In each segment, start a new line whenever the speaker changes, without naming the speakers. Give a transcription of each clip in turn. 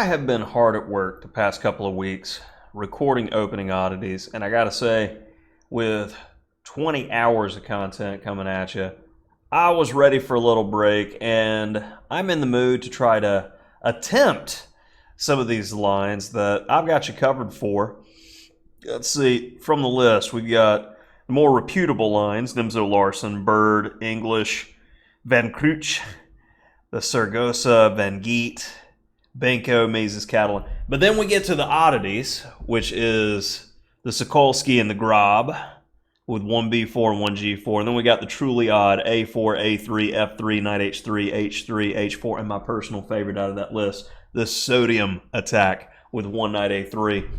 have been hard at work the past couple of weeks recording opening oddities, and I gotta say, with 20 hours of content coming at you, I was ready for a little break, and I'm in the mood to try to attempt some of these lines that I've got you covered for. Let's see, from the list, we've got the more reputable lines: Nimzo Larson, Bird, English, Van Krooch, the Saragossa, Van Geet, Benko, Mazes, Catalan. But then we get to the oddities, which is the Sokolsky and the Grob with 1B4 and 1G4. And then we got the truly odd A4, A3, F3, Knight H3, H3, H4, and my personal favorite out of that list, the Sodium Attack with 1 Knight A3.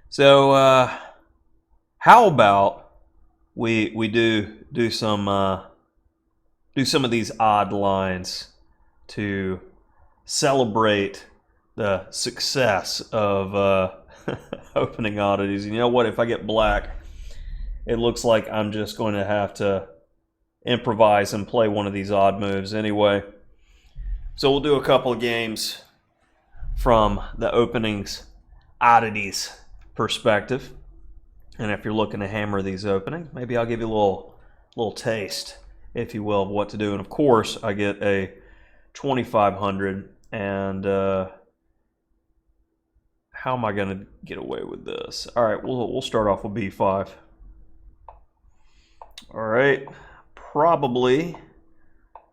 So how about we do some of these odd lines to celebrate the success of opening oddities. You know what? If I get black, it looks like I'm just going to have to improvise and play one of these odd moves anyway. So we'll do a couple of games from the openings oddities perspective. And if you're looking to hammer these openings, maybe I'll give you a little taste, if you will, of what to do. And of course, I get a 2,500, and how am I going to get away with this? All right, we'll start off with B5. All right, probably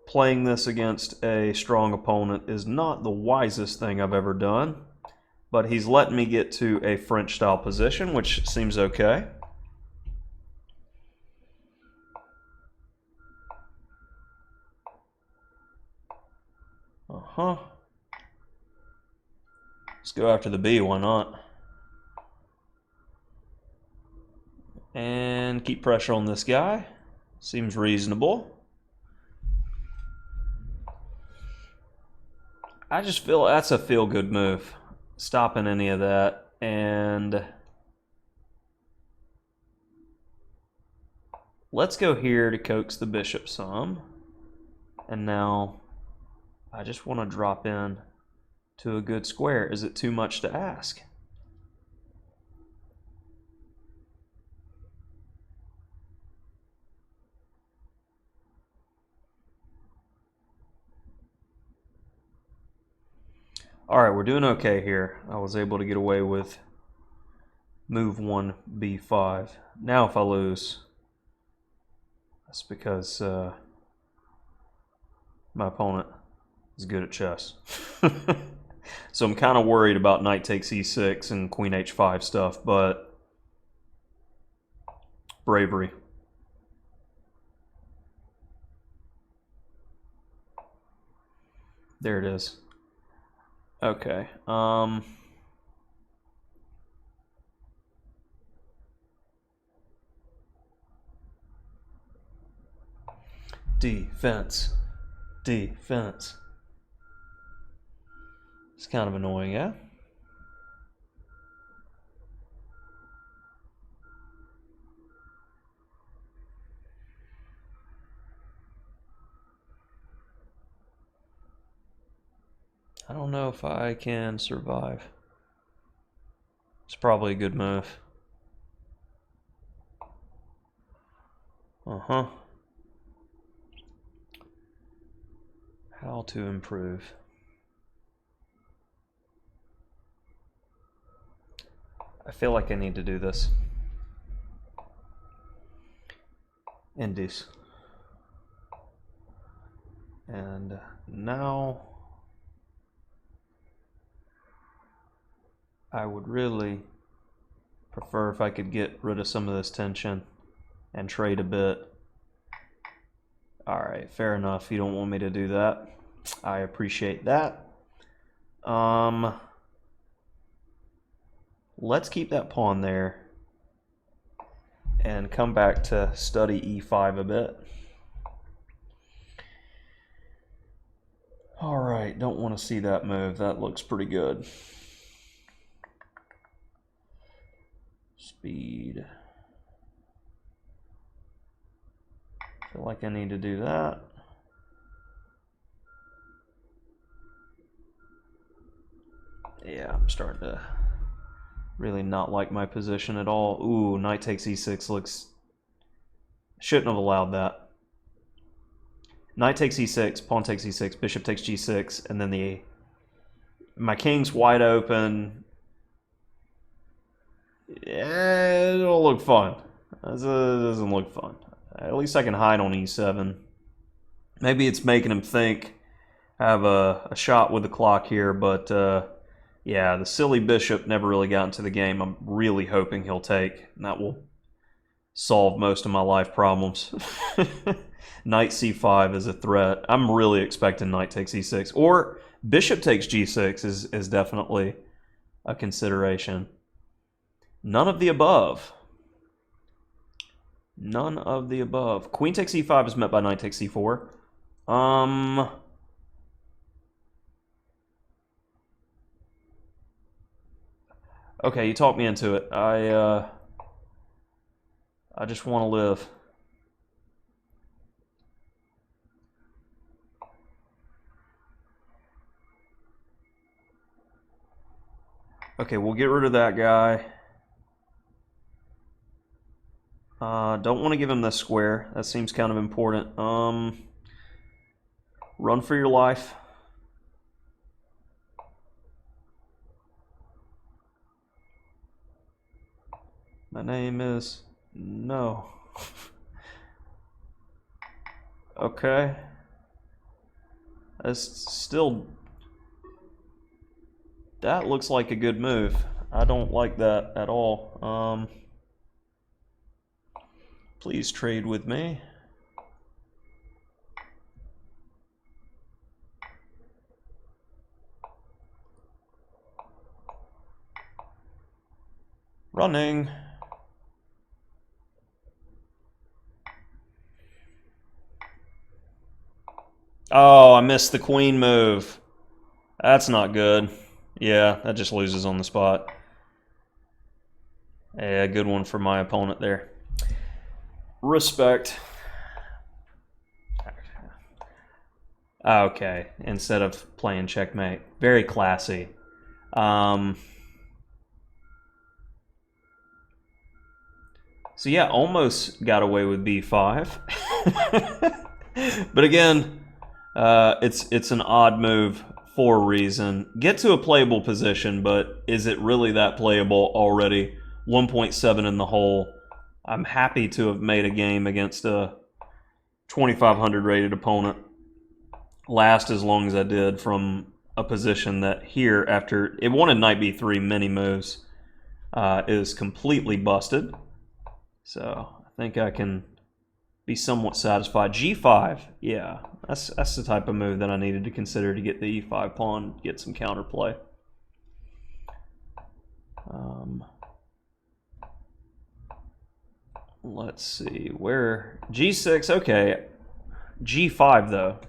playing this against a strong opponent is not the wisest thing I've ever done, but he's letting me get to a French-style position, which seems okay. Let's go after the B, why not? And keep pressure on this guy. Seems reasonable. I just feel that's a feel-good move, stopping any of that. And let's go here to coax the bishop some. And now I just want to drop in to a good square. Is it too much to ask? All right, we're doing okay here. I was able to get away with move 1, B5. Now if I lose, that's because my opponent is good at chess. So I'm kind of worried about knight takes e6 and queen h5 stuff, but bravery. There it is. Okay. Defense. Defense. It's kind of annoying, yeah? I don't know if I can survive. It's probably a good move. How to improve. I feel like I need to do this. Indies. And now I would really prefer if I could get rid of some of this tension and trade a bit. All right, fair enough. You don't want me to do that. I appreciate that. Let's keep that pawn there and come back to study e5 a bit. All right, don't want to see that move. That looks pretty good. Speed. Feel like I need to do that. I'm starting to really not like my position at all. Ooh, knight takes e6 looks... Shouldn't have allowed that. Knight takes e6, pawn takes e6, bishop takes g6, and then my king's wide open. Yeah, it'll look fun. It doesn't look fun. At least I can hide on e7. Maybe it's making him think I have a shot with the clock here, but yeah, the silly bishop never really got into the game. I'm really hoping he'll take, and that will solve most of my life problems. Knight c5 is a threat. I'm really expecting knight takes e6. Or bishop takes g6 is definitely a consideration. None of the above. None of the above. Queen takes e5 is met by knight takes c4. Okay, you talked me into it. I just want to live. Okay, we'll get rid of that guy. Don't want to give him this square. That seems kind of important. Run for your life. My name is... No. Okay. That's still... That looks like a good move. I don't like that at all. Please trade with me. Running. Oh, I missed the queen move. That's not good. Yeah, that just loses on the spot. Yeah, good one for my opponent there. Respect. Okay, instead of playing checkmate. Very classy. So yeah, almost got away with b5. But again, it's an odd move for a reason. Get to a playable position, but is it really that playable already? 1.7 in the hole. I'm happy to have made a game against a 2,500 rated opponent. Last as long as I did from a position that here, after it wanted knight b3 many moves, is completely busted. So I think I can be somewhat satisfied. g5, yeah, that's the type of move that I needed to consider to get the e5 pawn, get some counterplay. Let's see, where g6, okay, g5 though.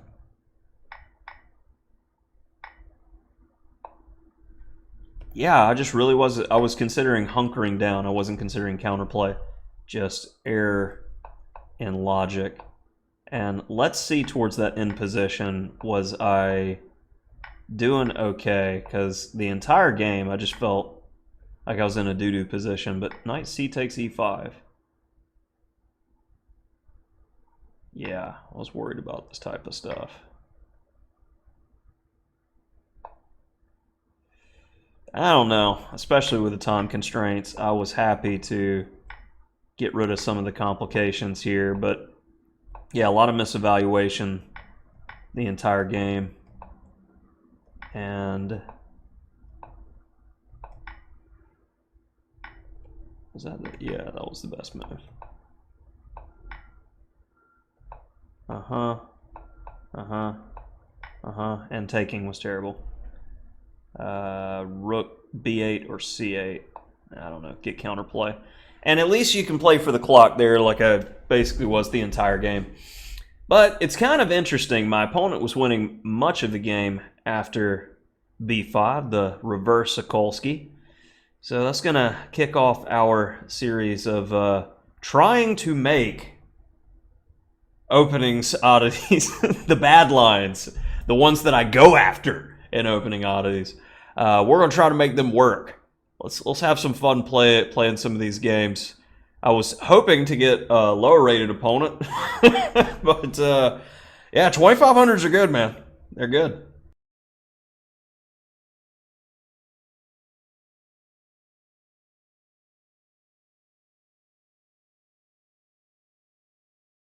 Yeah, I just really I was considering hunkering down. I wasn't considering counterplay, just error in logic. And let's see towards that end position, was I doing okay? Because the entire game I just felt like I was in a doo-doo position, but knight c takes e5. Yeah, I was worried about this type of stuff. I don't know, especially with the time constraints. I was happy to get rid of some of the complications here, but yeah, a lot of misevaluation the entire game. And was that it? Yeah, that was the best move. And taking was terrible. Rook b8 or c8. I don't know. Get counterplay. And at least you can play for the clock there like I basically was the entire game. But it's kind of interesting. My opponent was winning much of the game after b5, the reverse Sokolsky. So that's going to kick off our series of trying to make openings oddities, the bad lines, the ones that I go after in opening oddities. We're going to try to make them work. Let's have some fun playing some of these games. I was hoping to get a lower rated opponent, but yeah, 2500s are good, man. They're good.